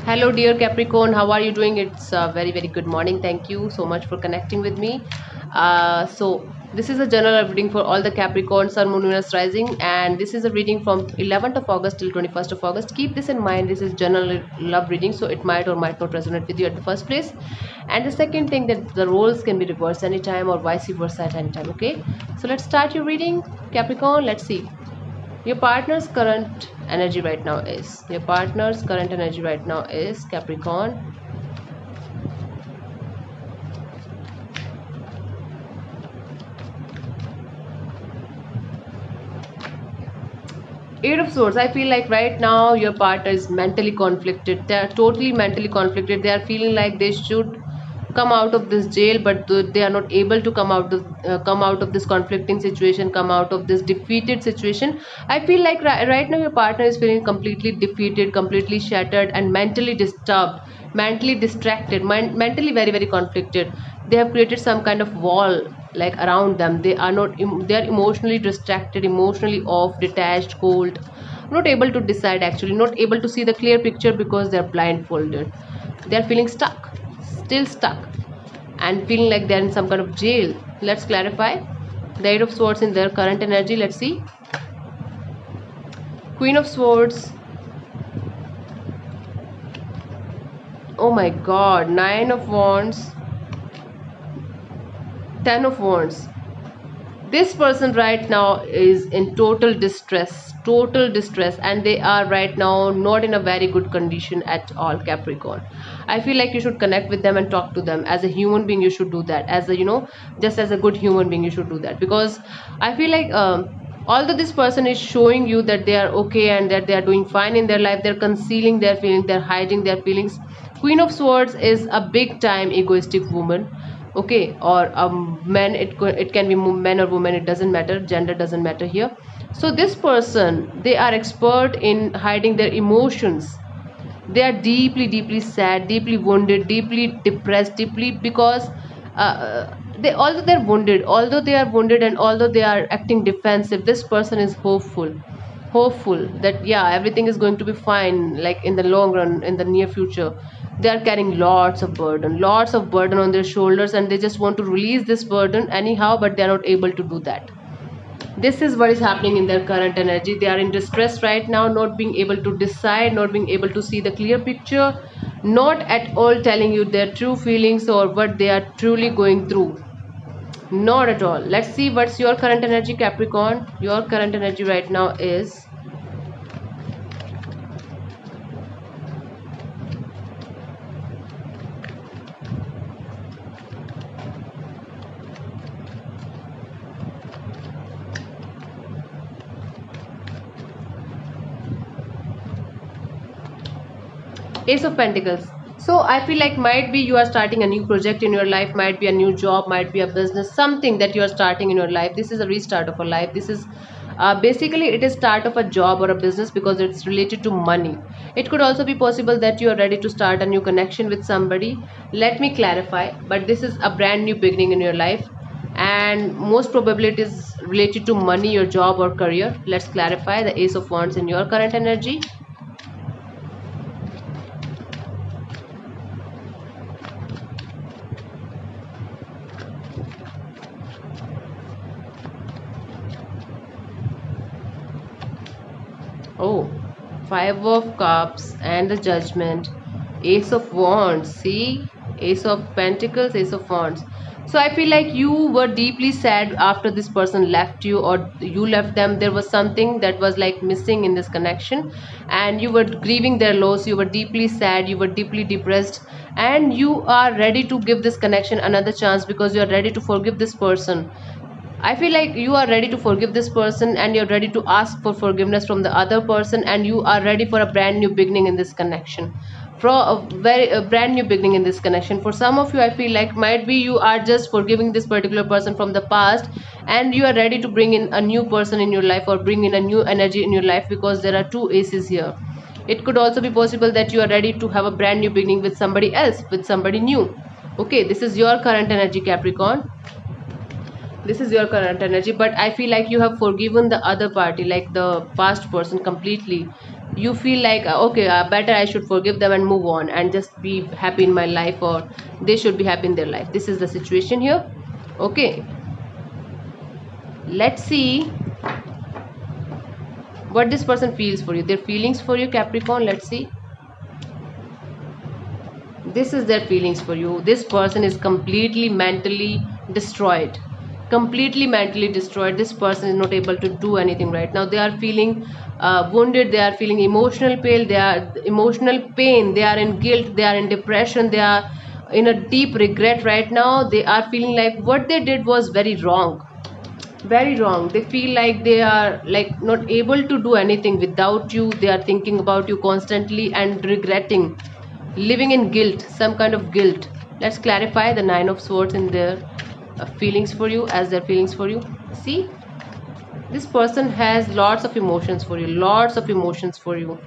Hello, dear Capricorn. How are you doing? It's a very, very good morning. Thank you so much for connecting with me. This is a general reading for all the Capricorn, Sun, Moon, Venus, Rising, and this is a reading from 11th of August till 21st of August. Keep this in mind. This is general love reading, so it might or might not resonate with you at the first place. And the second thing that the roles can be reversed anytime or vice versa at any time. Okay, so let's start your reading, Capricorn. Let's see. Your partner's current energy right now is Capricorn. Eight of Swords. I feel like right now your partner is mentally conflicted. They are totally mentally conflicted. They are feeling like they should come out of this jail, but they are not able to come out of this conflicting situation, come out of this defeated situation. I feel like right now your partner is feeling completely defeated, completely shattered, and mentally disturbed, mentally distracted, mentally very, very conflicted. They have created some kind of wall like around them. They are not they are emotionally distracted, emotionally off, detached, cold, not able to decide, actually not able to see the clear picture because they are blindfolded. They are feeling stuck, still stuck, and feeling like they're in some kind of jail. Let's clarify the Eight of Swords in their current energy. Let's see. Queen of Swords. Oh my god. Nine of Wands. Ten of Wands. This person right now is in total distress, and they are right now not in a very good condition at all, Capricorn. I feel like you should connect with them and talk to them. As a human being, you should do that. As a, just as a good human being, you should do that, because I feel like although this person is showing you that they are okay and that they are doing fine in their life, they're concealing their feelings, they're hiding their feelings. Queen of Swords is a big time egoistic woman, okay, or men. It can be men or women, it doesn't matter, gender doesn't matter here. So this person, they are expert in hiding their emotions. They are deeply sad, deeply wounded, deeply depressed, deeply, because they, although they are wounded and although they are acting defensive, this person is hopeful that yeah, everything is going to be fine, like in the long run, in the near future. They are carrying lots of burden on their shoulders, and they just want to release this burden anyhow, but they are not able to do that. This is what is happening in their current energy. They are in distress right now, not being able to decide, not being able to see the clear picture, not at all telling you their true feelings or what they are truly going through. Not at all. Let's see what's your current energy, Capricorn. Your current energy right now is Ace of Pentacles. So I feel like might be you are starting a new project in your life, might be a new job, might be a business, something that you are starting in your life. This is a restart of a life. This is basically it is start of a job or a business because it's related to money. It could also be possible that you are ready to start a new connection with somebody. Let me clarify, but this is a brand new beginning in your life, and most probably it is related to money, your job or career. Let's clarify the Ace of Wands in your current energy. Oh, Five of Cups and the Judgment, Ace of Wands. See, Ace of Pentacles, Ace of Wands. So I feel like you were deeply sad after this person left you or you left them. There was something that was like missing in this connection, and you were grieving their loss. You were deeply sad, you were deeply depressed, and you are ready to give this connection another chance because you are ready to forgive this person. I feel like you are ready to forgive this person and you're ready to ask for forgiveness from the other person, and you are ready for a brand new beginning in this connection. For a brand new beginning in this connection. For some of you, I feel like might be you are just forgiving this particular person from the past, and you are ready to bring in a new person in your life or bring in a new energy in your life, because there are two aces here. It could also be possible that you are ready to have a brand new beginning with somebody else, with somebody new. Okay, this is your current energy, Capricorn. This is your current energy, but I feel like you have forgiven the other party, like the past person, completely. you feel like okay, better I should forgive them and move on and just be happy in my life, or they should be happy in their life. This is the situation here. Okay, let's see what this person feels for you, their feelings for you, Capricorn. Let's see. This is their feelings for you. This person is completely mentally destroyed, completely mentally destroyed. This person is not able to do anything right now. They are feeling wounded, they are feeling emotional pain, they are emotional pain, they are in guilt, they are in depression, they are in a deep regret right now. They are feeling like what they did was very wrong, very wrong. They feel like they are like not able to do anything without you. They are thinking about you constantly and regretting, living in guilt, some kind of guilt. Let's clarify the Nine of Swords in their feelings for you, as their feelings for you. See, this person has lots of emotions for you, lots of emotions for you.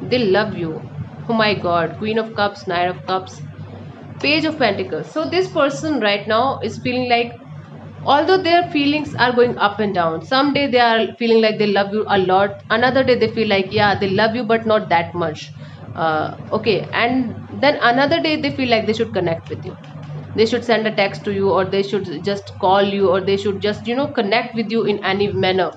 They love you. Oh my god, Queen of Cups, Knight of Cups, Page of Pentacles. So this person right now is feeling like, although their feelings are going up and down, someday they are feeling like they love you a lot, another day they feel like yeah, they love you but not that much. Okay, and then another day they feel like they should connect with you, they should send a text to you, or they should just call you, or they should just connect with you in any manner.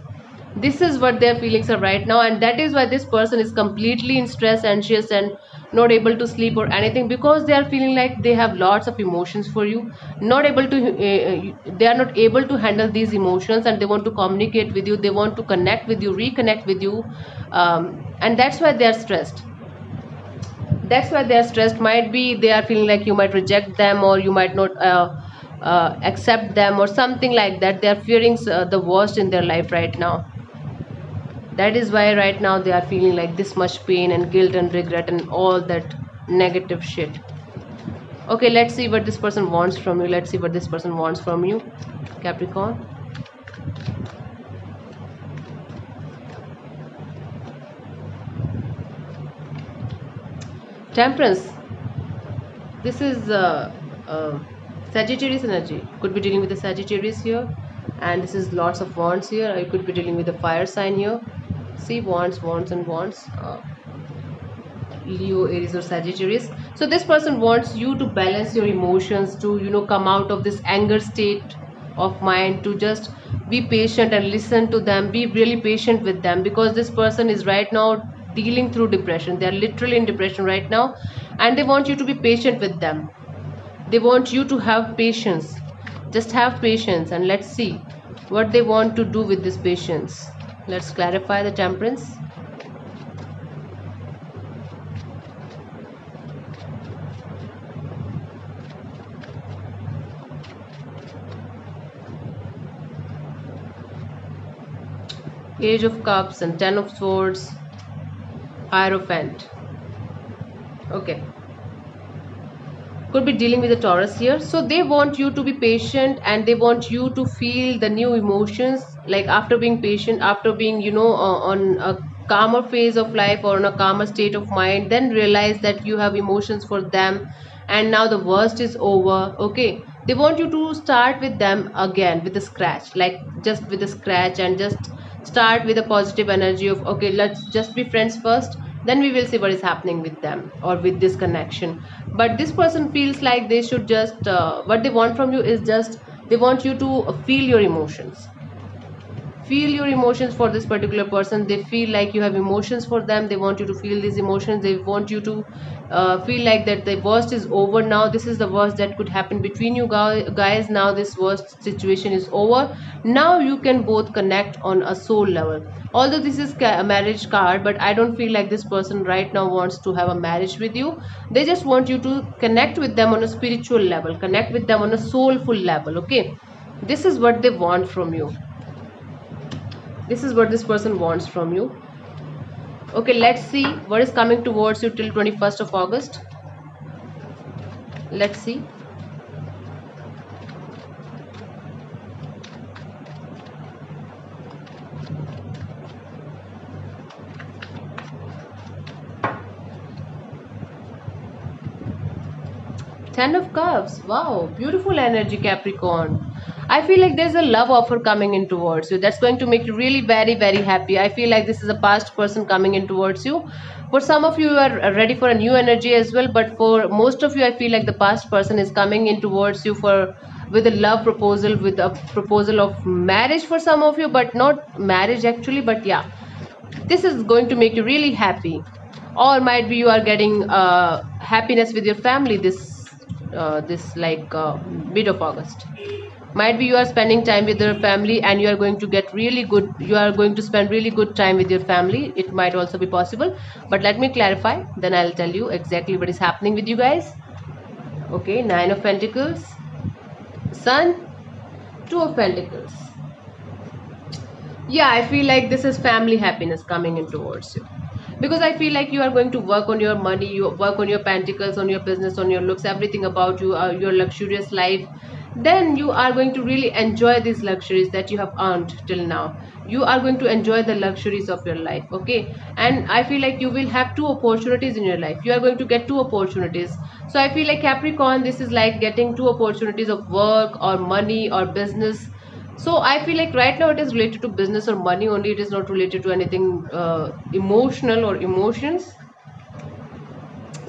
This is what their feelings are right now, and that is why this person is completely in stress, anxious, and not able to sleep or anything, because they are feeling like they have lots of emotions for you, not able to they are not able to handle these emotions, and they want to communicate with you, they want to connect with you, reconnect with you, and that's why they are stressed. That's why they are stressed. Might be they are feeling like you might reject them, or you might not accept them, or something like that. They are fearing the worst in their life right now. That is why right now they are feeling like this much pain and guilt and regret and all that negative shit. Okay, let's see what this person wants from you. Let's see what this person wants from you, Capricorn. Temperance. This is Sagittarius energy. Could be dealing with the Sagittarius here, and this is lots of wands here. I could be dealing with the fire sign here. See, wands, wands, and wands. Leo, Aries, or Sagittarius. So this person wants you to balance your emotions, to come out of this anger state of mind, to just be patient and listen to them, be really patient with them, because this person is right now dealing through depression. They are literally in depression right now, and they want you to be patient with them. They want you to have patience. Just have patience, and let's see what they want to do with this patience. Let's clarify the Temperance. Age of Cups and Ten of Swords, Hierophant. Okay, could be dealing with a Taurus here. So they want you to be patient, and they want you to feel the new emotions, like after being patient, after being on a calmer phase of life, or on a calmer state of mind, then realize that you have emotions for them, and now the worst is over. Okay, they want you to start with them again with a scratch, like just with a scratch, and just start with a positive energy of okay, let's just be friends first, then we will see what is happening with them or with this connection. But this person feels like they should just what they want from you is just they want you to feel your emotions, feel your emotions for this particular person. They feel like you have emotions for them, they want you to feel these emotions, they want you to feel like that the worst is over now. This is the worst that could happen between you guys. Now this worst situation is over. Now you can both connect on a soul level. Although this is a marriage card, but I don't feel like this person right now wants to have a marriage with you. They just want you to connect with them on a spiritual level, connect with them on a soulful level. Okay, this is what they want from you. This is what this person wants from you. Okay, let's see what is coming towards you till 21st of August. Let's see. Ten of Cups. Wow, beautiful energy, Capricorn. I feel like there's a love offer coming in towards you that's going to make you really very, very happy. I feel like this is a past person coming in towards you. For some of you, you are ready for a new energy as well, but for most of you, I feel like the past person is coming in towards you for with a love proposal, with a proposal of marriage for some of you, but not marriage actually, but yeah, this is going to make you really happy. Or might be you are getting happiness with your family this like mid of August. Might be you are spending time with your family and you are going to get really good, you are going to spend really good time with your family. It might also be possible, but let me clarify, then I'll tell you exactly what is happening with you guys. Okay, Nine of Pentacles, Sun, Two of Pentacles. Yeah, I feel like this is family happiness coming in towards you, because I feel like you are going to work on your money, you work on your pentacles, on your business, on your looks, everything about you, your luxurious life. Then you are going to really enjoy these luxuries that you have earned till now. You are going to enjoy the luxuries of your life, okay? And I feel like you will have two opportunities in your life, you are going to get two opportunities. So I feel like Capricorn, this is like getting two opportunities of work or money or business. So I feel like right now it is related to business or money only. It is not related to anything emotional or emotions.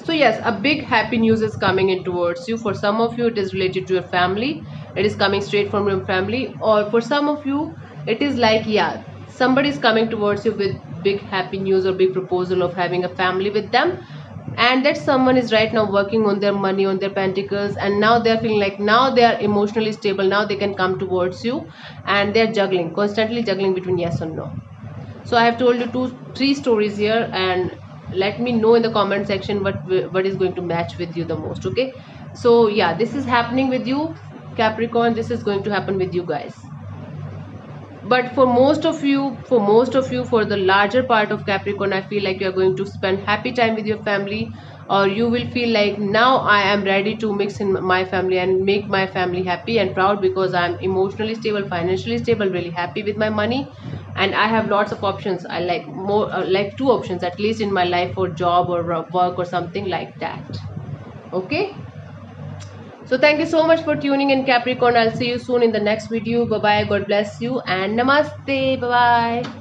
So yes, a big happy news is coming in towards you. For some of you, it is related to your family. It is coming straight from your family. Or for some of you, it is like, yeah, somebody is coming towards you with big happy news or big proposal of having a family with them. And that someone is right now working on their money, on their pentacles, and now they're feeling like now they are emotionally stable. Now they can come towards you, and they're juggling, constantly juggling between yes and no. So I have told you three stories here, and let me know in the comment section what is going to match with you the most. Okay, so yeah, this is happening with you, Capricorn. This is going to happen with you guys. But for the larger part of Capricorn, I feel like you're going to spend happy time with your family, or you will feel like now I am ready to mix in my family and make my family happy and proud, because I'm emotionally stable, financially stable, really happy with my money, and I have lots of options. I like more like two options at least in my life for job or work or something like that. Okay, so thank you so much for tuning in, Capricorn. I'll see you soon in the next video. Bye bye. God bless you and namaste. Bye bye.